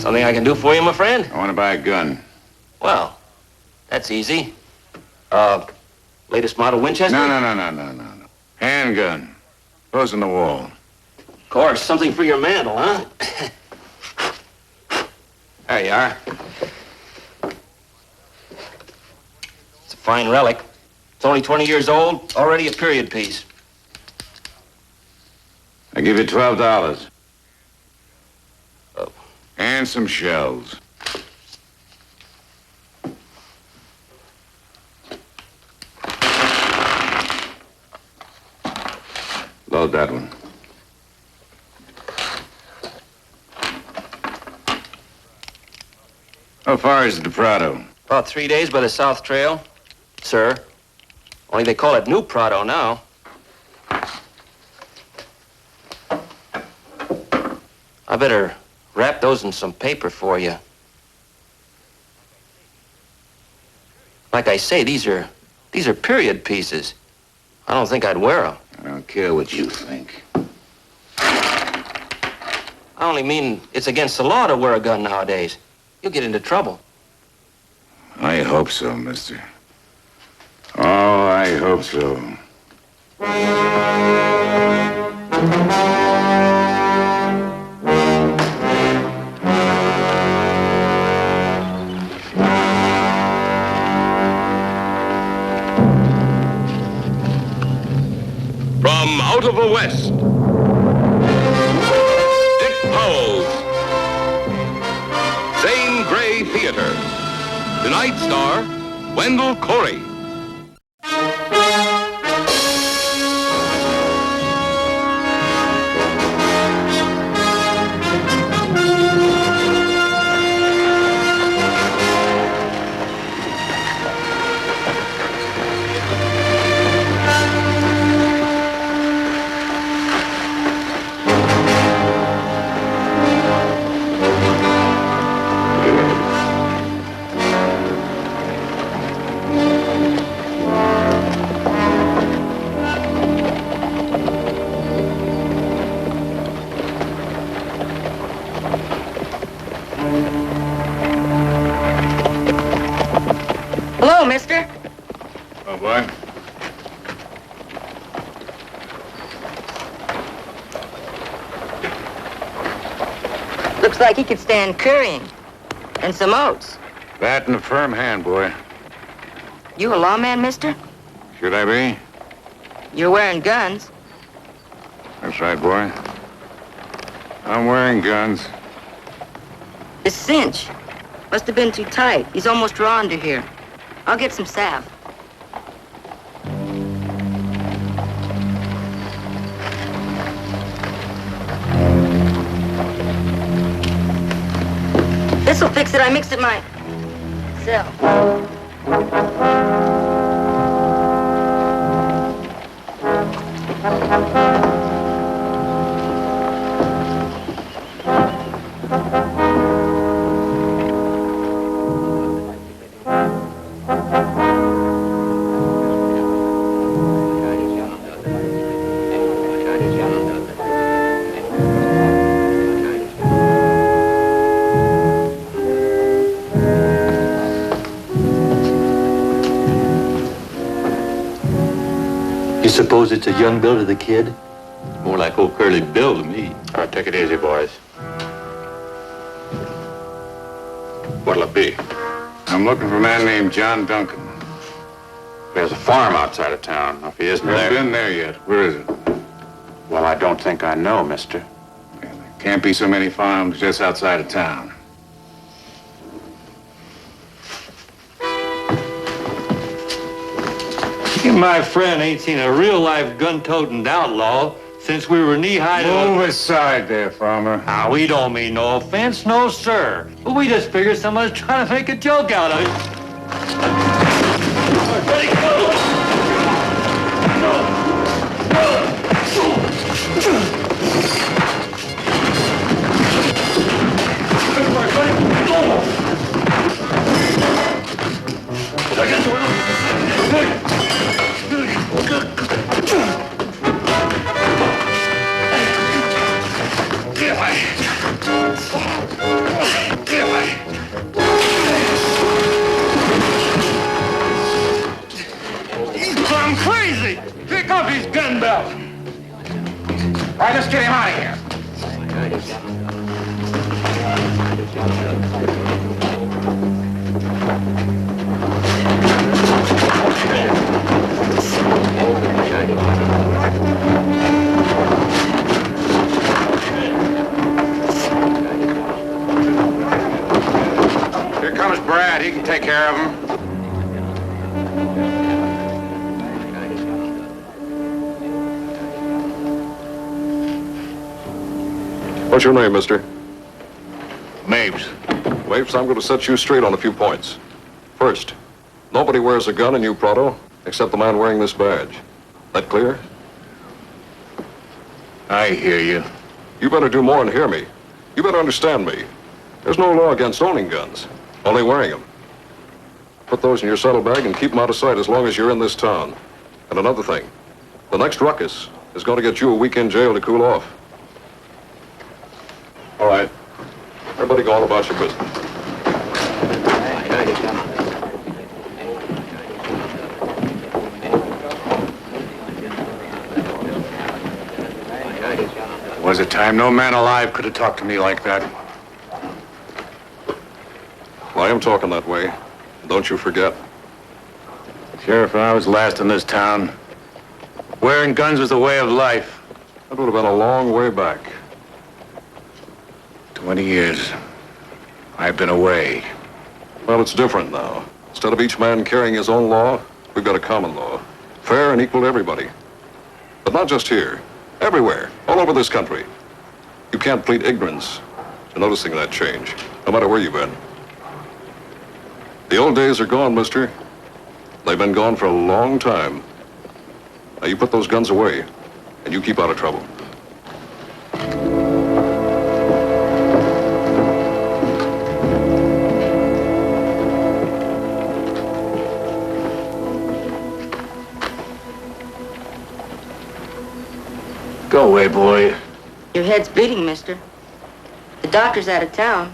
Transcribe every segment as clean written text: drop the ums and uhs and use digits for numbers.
Something I can do for you, my friend? I want to buy a gun. Well, that's easy. Latest model Winchester? No. Handgun. Close on the wall. Of course, something for your mantle, huh? There you are. It's a fine relic. It's only 20 years old, already a period piece. I give you $12. Oh. And some shells. Load that one. How far is it to Prado? About 3 days by the South Trail, sir. Only they call it New Prado now. I better wrap those in some paper for you. Like I say, these are period pieces. I don't think I'd wear them. I don't care what you think. I only mean it's against the law to wear a gun nowadays. You'll get into trouble. I hope so, mister. Oh, I hope so. From out of the West, Dick Powell's Zane Grey Theater. Tonight's star, Wendell Corey. Hello, mister. Oh, boy. Looks like he could stand currying and some oats. That in a firm hand, boy. You a lawman, mister? Should I be? You're wearing guns. That's right, boy. I'm wearing guns. The cinch must have been too tight. He's almost raw under here. I'll get some salve. This'll fix it. I mixed it myself. You suppose it's a young Bill to the kid? More like old Curly Bill to me. All right, take it easy, boys. What'll it be? I'm looking for a man named John Duncan. There's a farm outside of town. If he isn't Never there... been there yet. Where is it? Well, I don't think I know, mister. There can't be so many farms just outside of town. My friend ain't seen a real-life gun-toting outlaw since we were knee-high to... Move aside there, farmer. Now, we don't mean no offense, no, sir. But we just figured someone's trying to make a joke out of it. Ready, go! get him out of here. Here comes Brad. He can take care of him. What's your name, mister? Mapes. Mapes, I'm going to set you straight on a few points. First, nobody wears a gun in New Prado except the man wearing this badge. That clear? I hear you. You better do more than hear me. You better understand me. There's no law against owning guns, only wearing them. Put those in your saddlebag and keep them out of sight as long as you're in this town. And another thing, the next ruckus is going to get you a week in jail to cool off. All right. Everybody go on about your business. Was a time no man alive could have talked to me like that. Well, I am talking that way. Don't you forget. Sheriff, I was last in this town. Wearing guns was the way of life. That would have been a long way back. 20 years. I've been away. Well, it's different now. Instead of each man carrying his own law, we've got a common law. Fair and equal to everybody. But not just here. Everywhere. All over this country. You can't plead ignorance to noticing that change, no matter where you've been. The old days are gone, mister. They've been gone for a long time. Now you put those guns away, and you keep out of trouble. Go away, boy. Your head's bleeding, mister. The doctor's out of town,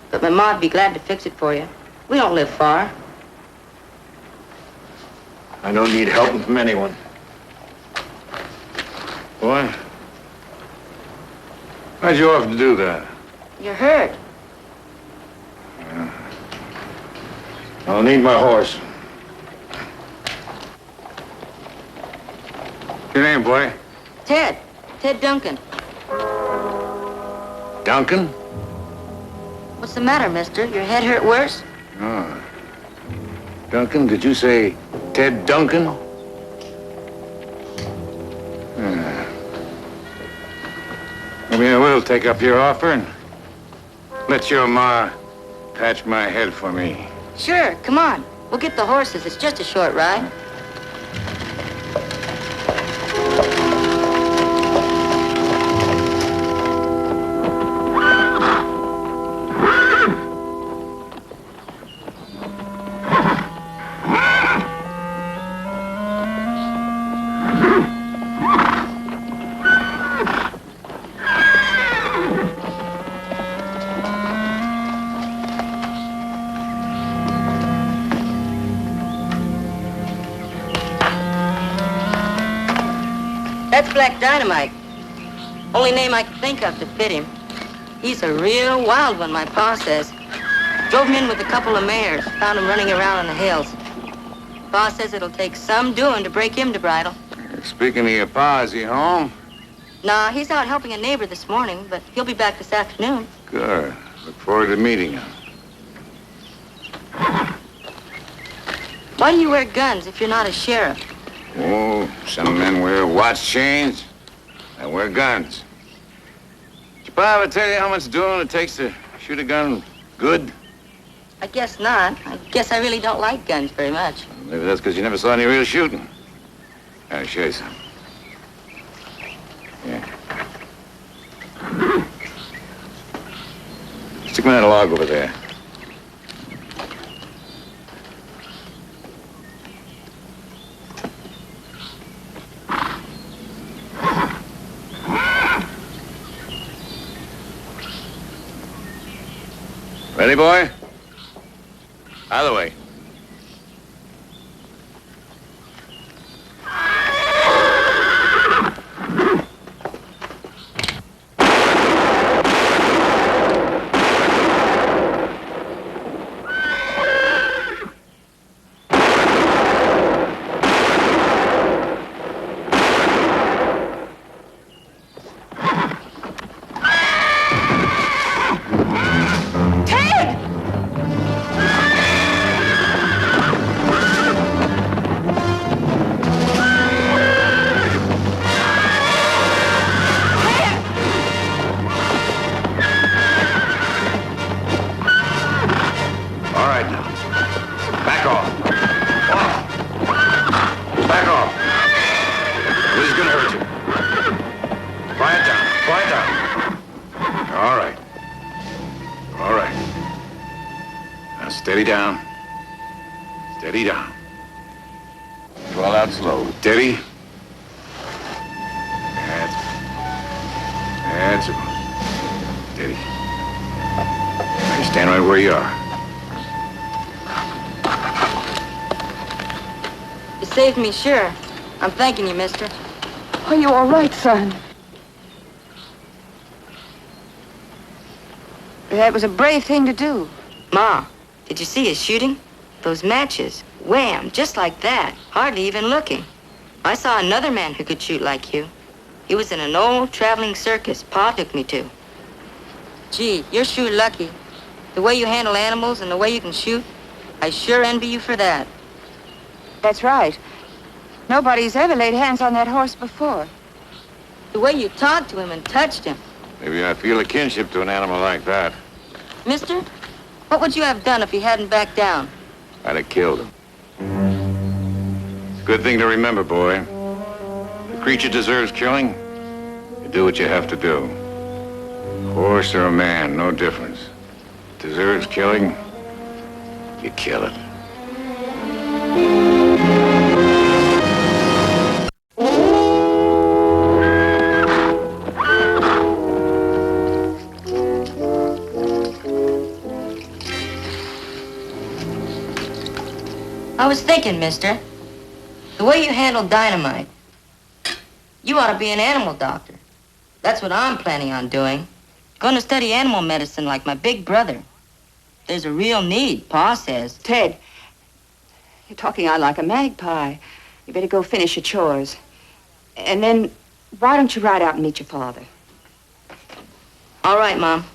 but my ma'd be glad to fix it for you. We don't live far. I don't need help from anyone. Boy, why'd you have to do that? You're hurt. I'll need my horse. Your name, boy? Ted. Ted Duncan. Duncan? What's the matter, mister? Your head hurt worse? Oh. Duncan, did you say Ted Duncan? Maybe I will take up your offer and let your ma patch my head for me. Sure, come on. We'll get the horses. It's just a short ride. That's Black Dynamite. Only name I can think of to fit him. He's a real wild one, my pa says. Drove him in with a couple of mares. Found him running around on the hills. Pa says it'll take some doing to break him to bridle. Speaking of your pa, is he home? Nah, he's out helping a neighbor this morning, but he'll be back this afternoon. Good. Look forward to meeting him. Why do you wear guns if you're not a sheriff? Oh, some men wear watch chains. I wear guns. Did your pa ever tell you how much doing it takes to shoot a gun good? I guess not. I guess I really don't like guns very much. Maybe that's because you never saw any real shooting. I'll show you some. Yeah. Stick me in that log over there. Ready, boy? Out of the way. Steady down. Steady down. Swell out slow. Steady. That's it. Steady. Now you stand right where you are. You saved me, sure. I'm thanking you, mister. Are you all right, son? That was a brave thing to do. Ma, did you see his shooting? Those matches. Wham, just like that. Hardly even looking. I saw another man who could shoot like you. He was in an old traveling circus Pa took me to. Gee, you're sure lucky. The way you handle animals and the way you can shoot, I sure envy you for that. That's right. Nobody's ever laid hands on that horse before. The way you talked to him and touched him. Maybe I feel a kinship to an animal like that. Mister, what would you have done if he hadn't backed down? I'd have killed him. It's a good thing to remember, boy. If a creature deserves killing, you do what you have to do. A horse or a man, no difference. Deserves killing, you kill it. I was thinking, mister, the way you handle dynamite, you ought to be an animal doctor. That's what I'm planning on doing. Going to study animal medicine like my big brother. There's a real need, Pa says. Ted, you're talking on like a magpie. You better go finish your chores. And then, why don't you ride out and meet your father? All right, Mom.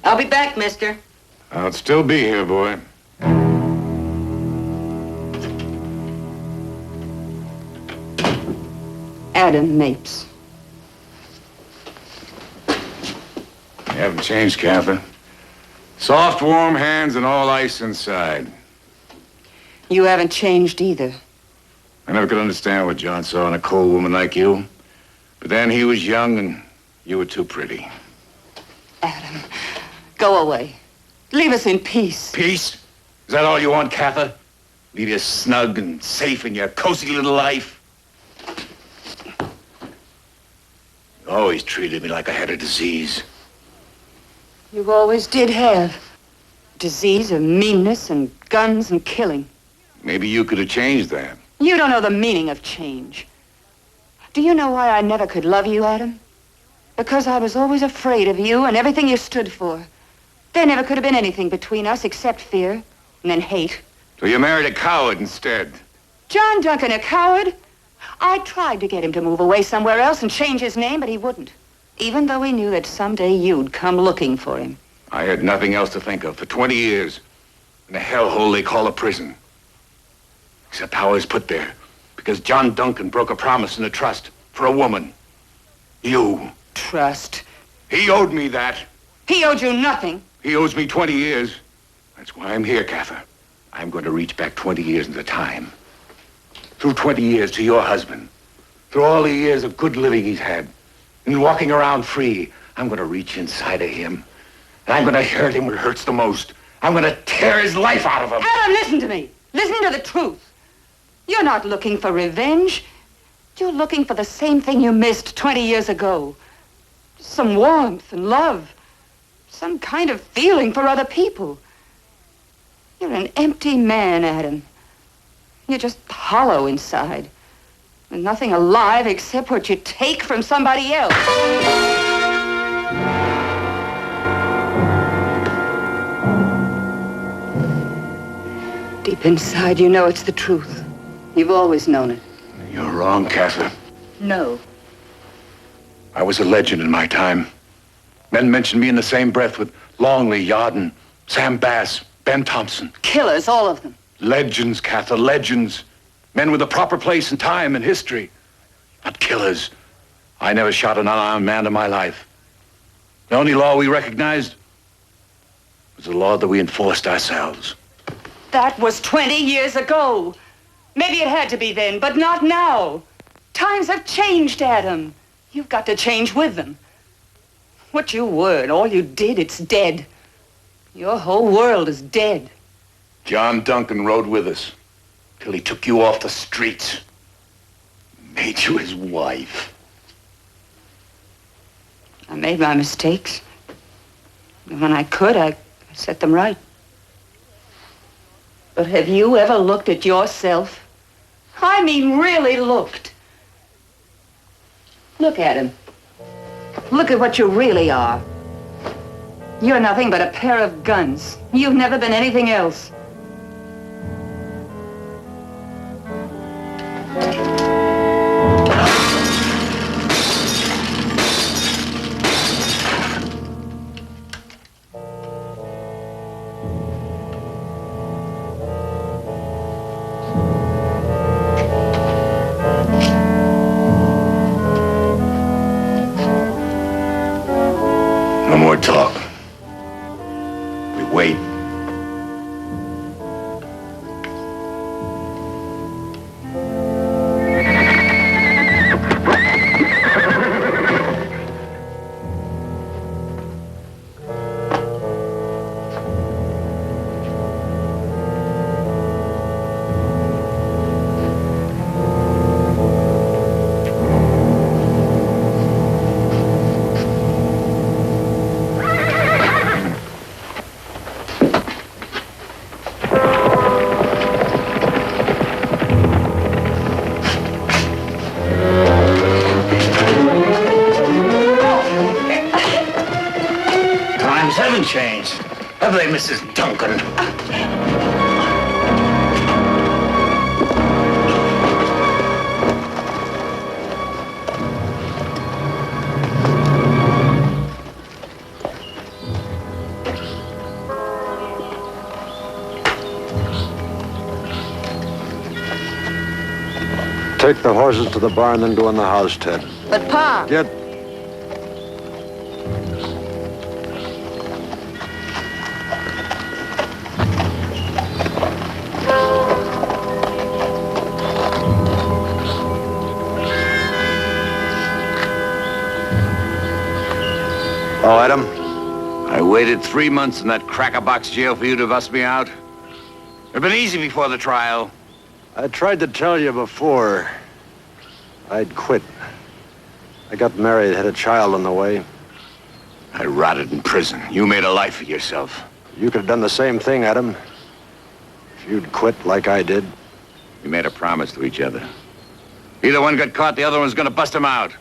I'll be back, mister. I'll still be here, boy. Adam Mapes. You haven't changed, Cather. Soft, warm hands and all ice inside. You haven't changed either. I never could understand what John saw in a cold woman like you. But then he was young and you were too pretty. Adam, go away. Leave us in peace. Peace? Is that all you want, Cather? Leave you snug and safe in your cozy little life? You always treated me like I had a disease. You always did have. Disease of meanness and guns and killing. Maybe you could have changed that. You don't know the meaning of change. Do you know why I never could love you, Adam? Because I was always afraid of you and everything you stood for. There never could have been anything between us except fear and then hate. So you married a coward instead. John Duncan, a coward? I tried to get him to move away somewhere else and change his name, but he wouldn't. Even though he knew that someday you'd come looking for him. I had nothing else to think of for 20 years in a hellhole they call a prison. Except how I was put there because John Duncan broke a promise and a trust for a woman. You. Trust. He owed me that. He owed you nothing. He owes me 20 years. That's why I'm here, Cather. I'm going to reach back 20 years into time. Through 20 years to your husband. Through all the years of good living he's had. And walking around free. I'm going to reach inside of him. And I'm going to hurt him where it hurts the most. I'm going to tear his life out of him. Adam, listen to me. Listen to the truth. You're not looking for revenge. You're looking for the same thing you missed 20 years ago. Some warmth and love. Some kind of feeling for other people. You're an empty man, Adam. You're just hollow inside. And nothing alive except what you take from somebody else. Deep inside, you know it's the truth. You've always known it. You're wrong, Cather. No. I was a legend in my time. Men mentioned me in the same breath with Longley, Yodden, Sam Bass, Ben Thompson. Killers, all of them. Legends, Cather, legends. Men with a proper place in time and history. Not killers. I never shot an unarmed man in my life. The only law we recognized was the law that we enforced ourselves. That was 20 years ago. Maybe it had to be then, but not now. Times have changed, Adam. You've got to change with them. What you were and all you did, it's dead. Your whole world is dead. John Duncan rode with us till he took you off the streets. Made you his wife. I made my mistakes. And when I could, I set them right. But have you ever looked at yourself? I mean, really looked. Look at him. Look at what you really are. You're nothing but a pair of guns. You've never been anything else. No more talk. We wait. Times haven't changed, have they, Mrs. Duncan? Take the horses to the barn, then go in the house, Ted. But, Pa, Get... Oh, Adam? I waited 3 months in that crackerbox jail for you to bust me out. It'd been easy before the trial. I tried to tell you before. I'd quit. I got married, had a child on the way. I rotted in prison. You made a life for yourself. You could have done the same thing, Adam. If you'd quit like I did. We made a promise to each other. Either one got caught, the other one's gonna bust him out.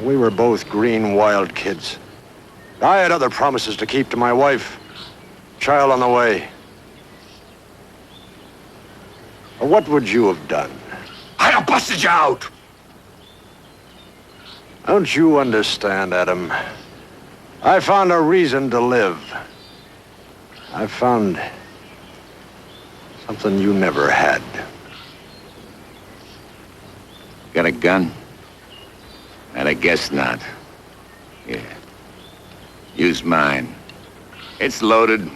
We were both green, wild kids. I had other promises to keep to my wife. Child on the way. What would you have done? I'd have busted you out! Don't you understand, Adam? I found a reason to live. I found something you never had. Got a gun? And I guess not. Yeah. Use mine. It's loaded.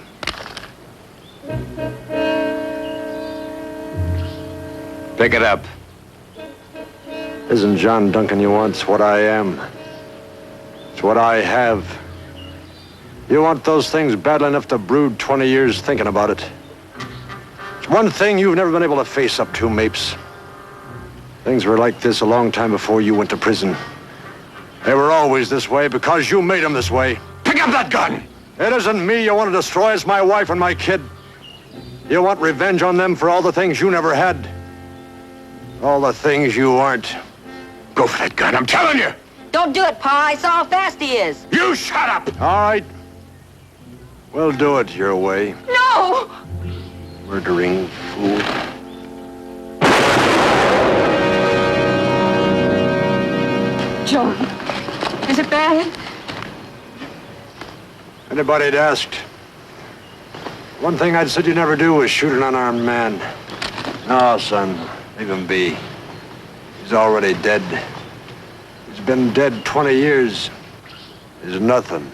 Pick it up. Isn't John Duncan you want's what I am? It's what I have. You want those things badly enough to brood 20 years thinking about it. It's one thing you've never been able to face up to, Mapes. Things were like this a long time before you went to prison. They were always this way because you made them this way. Pick up that gun! It isn't me you want to destroy, it's my wife and my kid. You want revenge on them for all the things you never had. All the things you aren't. Go for that gun, I'm telling you! don't do it, Pa. I saw how fast he is. You shut up! All right. We'll do it your way. No! Murdering fool. John, is it bad? Anybody'd asked. One thing I'd said you never do was shoot an unarmed man. No, son, leave him be. He's already dead. He's been dead 20 years. He's nothing.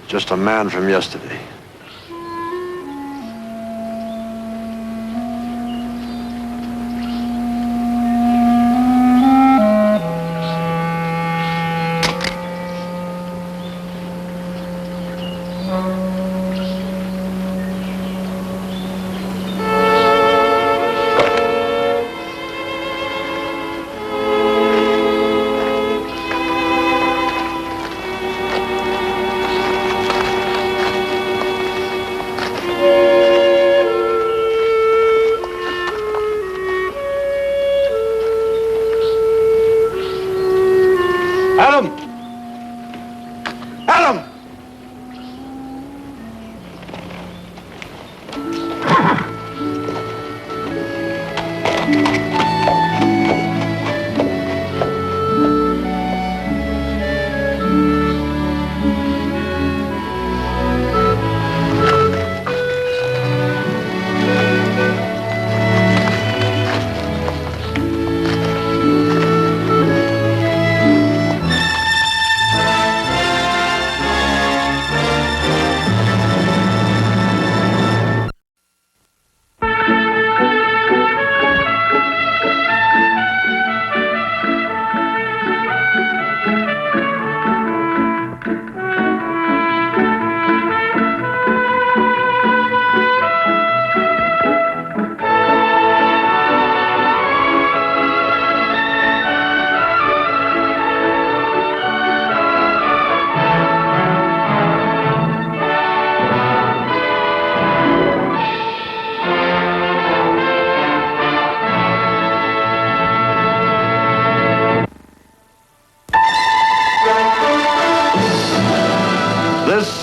Just a man from yesterday.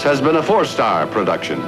This has been a 4-star production.